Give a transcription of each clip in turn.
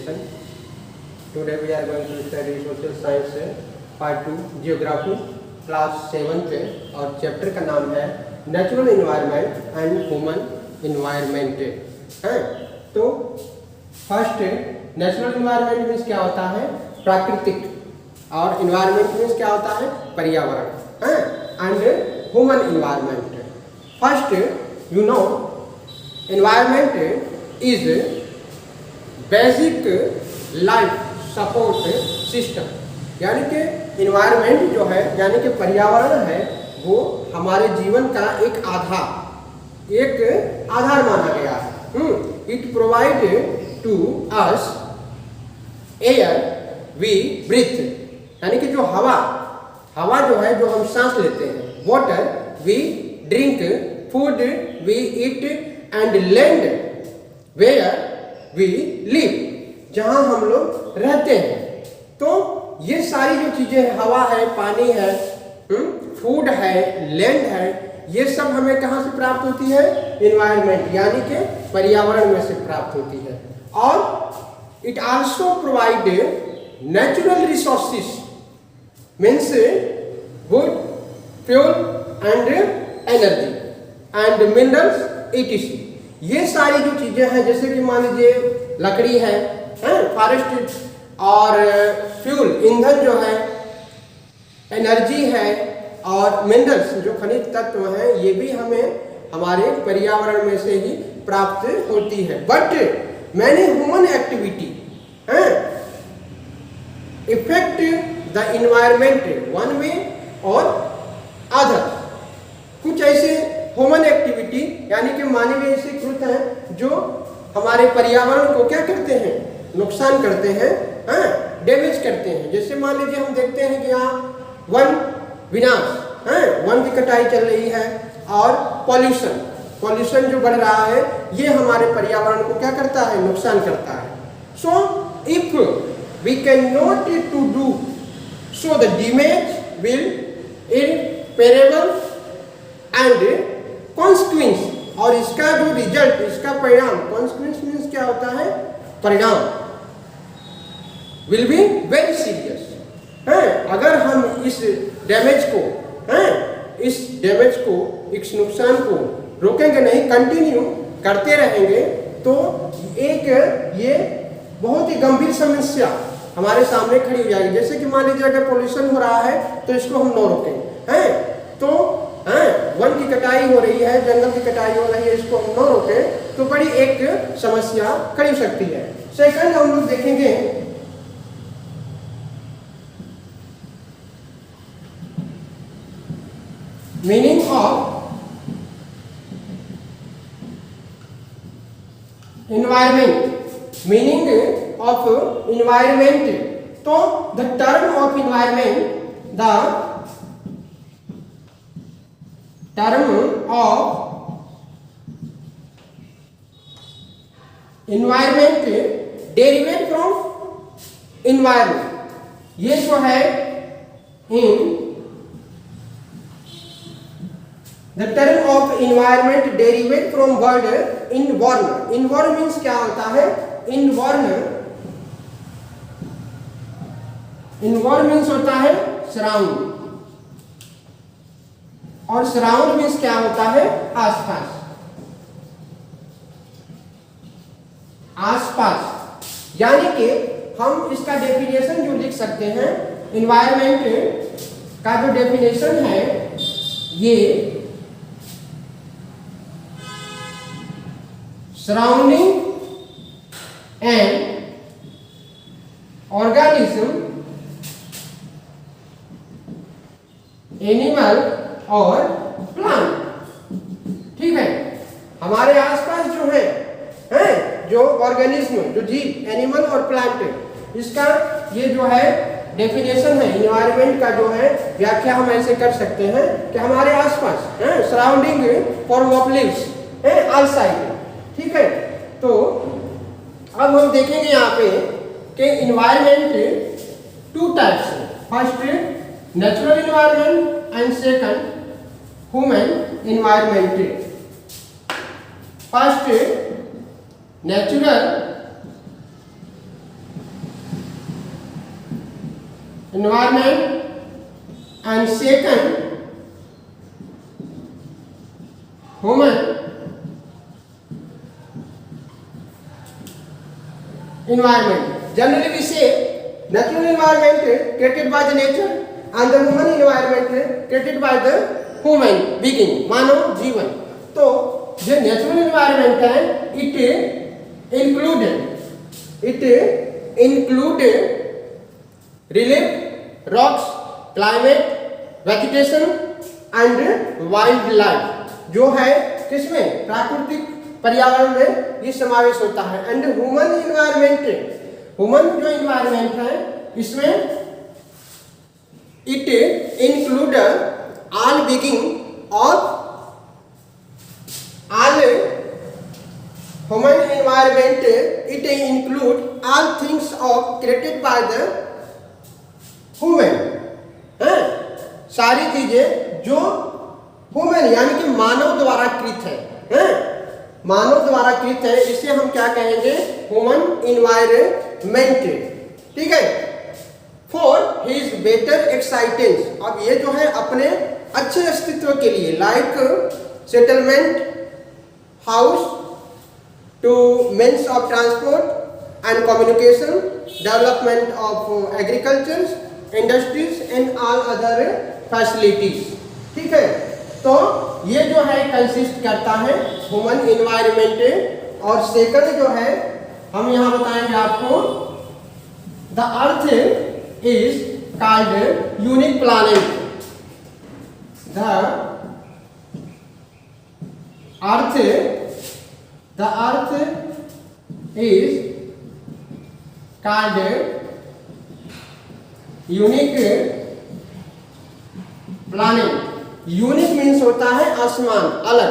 education. Today we are going to study social science part 2 geography class 7th और chapter का नाम है natural environment and human environment है। तो first natural environment means क्या होता है, प्राकृतिक, और इन्वायरमेंट मीन्स क्या होता है, पर्यावरण है। And human environment, first you know environment is basic life support system, यानी कि environment जो है यानी कि पर्यावरण है वो हमारे जीवन का एक आधार माना गया है। It provide to us air we breathe, यानी कि जो हवा जो है जो हम सांस लेते हैं, water we drink, food we eat and land where we live, जहाँ हम लोग रहते हैं। तो ये सारी जो चीजें हैं, हवा है, पानी है, फूड है, लैंड है, ये सब हमें कहाँ से प्राप्त होती है, इन्वायरमेंट यानी कि पर्यावरण में से प्राप्त होती है। और it also provide natural resources means would, fuel and energy and minerals etc। ये सारी जो चीजें हैं, जैसे कि मान लीजिए लकड़ी है, फॉरेस्ट, और फ्यूल ईंधन जो है, एनर्जी है, और मिनरल्स जो खनिज तत्व हैं, ये भी हमें हमारे पर्यावरण में से ही प्राप्त होती है। But many human activity effect the environment one way और अदर। कुछ ऐसे ह्यूमन एक्टिविटी यानी कि मानवीय से कृत हैं जो हमारे पर्यावरण को क्या करते हैं, नुकसान करते हैं, डैमेज करते हैं। जैसे मान लीजिए हम देखते हैं कि यहाँ वन विनाश, वन की कटाई चल रही है, और पॉल्यूशन जो बढ़ रहा है, ये हमारे पर्यावरण को क्या करता है, नुकसान करता है। So if we can not to do so the damage will irreparable and consequence, और इसका जो रिजल्ट, इसका परिणाम, कॉन्सिक्वेंस मीन्स क्या होता है, परिणाम, विल बी वेरी सीरियस। अगर हम इस डैमेज को, इस नुकसान को रोकेंगे नहीं, कंटिन्यू करते रहेंगे, तो ये बहुत ही गंभीर समस्या हमारे सामने खड़ी हो जाएगी। जैसे कि मान लीजिए अगर पोल्यूशन हो रहा है तो इसको हम न रोकें, तो वन की कटाई हो रही है, जंगल की कटाई हो रही है, इसको हम न रोके तो बड़ी एक समस्या खड़ी हो सकती है। सेकंड हम लोग देखेंगे meaning of environment. Meaning of environment, तो the term of environment, term of environment derived from environment। ये जो है the term of environment derived from word environment। environment means क्या होता है, environment means होता है सराउंड, और सराउंड मीन्स क्या होता है, आसपास। यानी कि हम इसका डेफिनेशन जो लिख सकते हैं, इन्वायरमेंट का जो डेफिनेशन है, ये सराउंडिंग एंड ऑर्गेनिज्म, एनिमल और प्लांट। ठीक है, हमारे आसपास जो है, जो ऑर्गेनिज्म, जो जीव, एनिमल और प्लांट, इसका ये जो है डेफिनेशन है, इन्वायरमेंट का जो है व्याख्या हम ऐसे कर सकते हैं कि हमारे आसपास, surrounding form of lives, all side. ठीक है, तो अब हम देखेंगे यहाँ पे कि इन्वायरमेंट टू टाइप्स है। First natural environment and second human environment. First natural environment and second human environment. Generally we say natural environment created by the nature and the human environment created by the human being, मानव जीवन. तो जो natural environment है it include relief, rocks, climate, vegetation and wild life, जो है किसमें प्राकृतिक पर्यावरण में ये समावेश होता है. एंड ह्यूमन एनवायरनमेंट, ह्यूमन जो एनवायरनमेंट है इसमें it include all beings of all human environment, it include all things of created by the human. सारी चीजें जो ह्यूमन यानी कि मानव द्वारा कृत है, मानव द्वारा कृत है, इसे हम क्या कहेंगे? Human environment. ठीक है. फॉर हिज बेटर एक्साइटेंस, अब ये जो है अपने अच्छे अस्तित्व के लिए, like settlement, house, to means of transport and communication, development of agriculture, industries and all other facilities. ठीक है. तो ये जो है कंसिस्ट करता है ह्यूमन एनवायरनमेंट. और सेकंड जो है हम यहाँ बताएंगे आपको, the earth is called unique planet. The earth is called unique planet. Unique means होता है आसमान, अलग,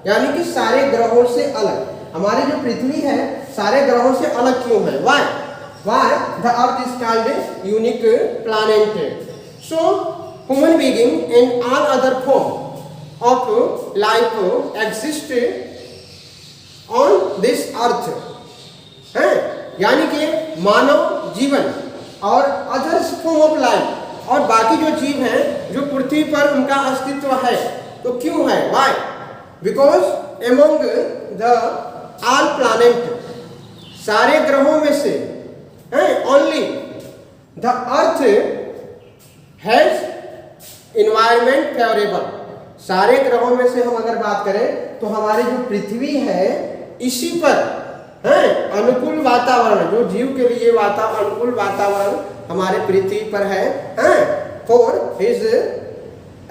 यानी कि सारे ग्रहों से अलग. हमारी जो पृथ्वी है सारे ग्रहों से अलग क्यों है? Why the earth is called unique planet? So human being and all other form of life exist on this earth. है, यानी कि मानव जीवन और अदर्स फॉर्म ऑफ लाइफ, और बाकी जो जीव हैं जो पृथ्वी पर उनका अस्तित्व है. तो क्यों है? Why? Because among the all planet, सारे ग्रहों में से only the earth has environment favorable. सारे ग्रहों में से हम अगर बात करें तो हमारी जो पृथ्वी है इसी पर अनुकूल वातावरण, जो जीव के लिए अनुकूल वातावरण हमारे पृथ्वी पर है. For his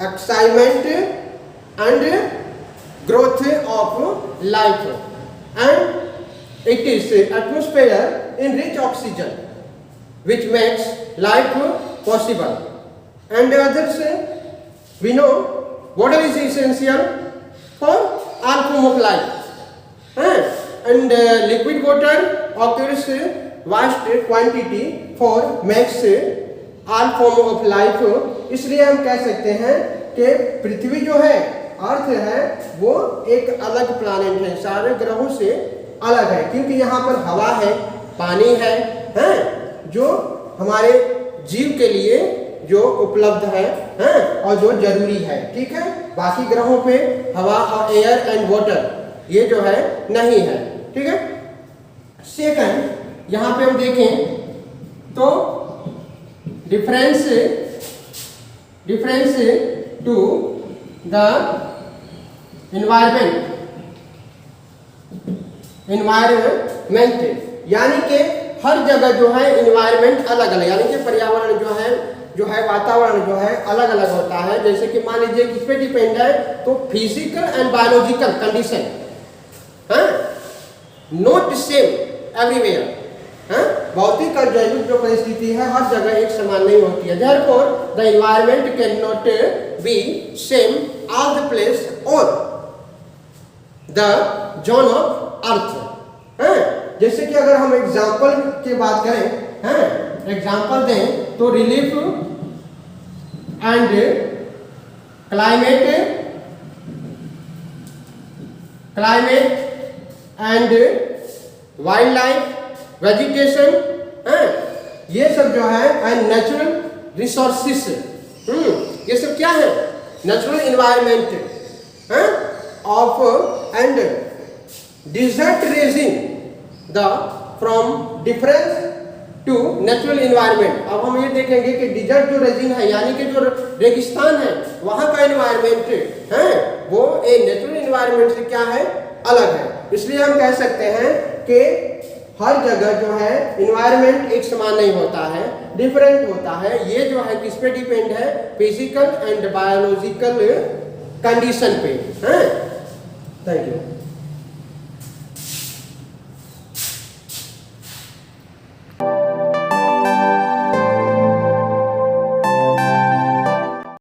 excitement and growth of life, and it is atmosphere in rich oxygen which makes life possible. And others we know water is essential for all form of life, and liquid water occurs vast quantity for makes all form of life. इसलिए हम कह सकते हैं कि पृथ्वी जो है, अर्थ है, वो एक अलग प्लैनेट है, सारे ग्रहों से अलग है, क्योंकि यहाँ पर हवा है, पानी है, जो हमारे जीव के लिए जो उपलब्ध है, और जो जरूरी है. ठीक है. बाकी ग्रहों पे हवा और एयर एंड वाटर ये जो है नहीं है. ठीक है. सेकंड, यहाँ पे हम देखें तो डिफरेंस टू द एनवायरनमेंट, यानी कि हर जगह जो है एनवायरनमेंट अलग अलग, यानी कि पर्यावरण जो है वातावरण जो है अलग अलग होता है. जैसे कि मान लीजिए किस पे डिपेंड है, तो physical and biological condition not same everywhere. भौतिक और जैविक जो परिस्थिति है हर जगह एक समान नहीं होती है. Therefore the environment can not be same all the place और द जोन ऑफ अर्थ. जैसे कि अगर हम एग्जाम्पल की बात करें, एग्जाम्पल दें तो relief and climate and wild life, vegetation, ये सब जो है, एंड नेचुरल रिसोर्सिस, ये सब क्या है? Natural environment of and desert raising the from difference to natural environment. अब हम ये देखेंगे कि डिजर्ट जो रेजिन है यानी कि जो रेगिस्तान है वहाँ का इन्वायरमेंट है वो ए नेचुरल इन्वायरमेंट से क्या है? अलग है। इसलिए हम कह सकते हैं कि हर जगह जो है इन्वायरमेंट एक समान नहीं होता है, डिफरेंट होता है। ये जो है किस पे डिपेंड है? फिजिकल एंड बायोलॉजिकल कंडीशन पे है। Thank you.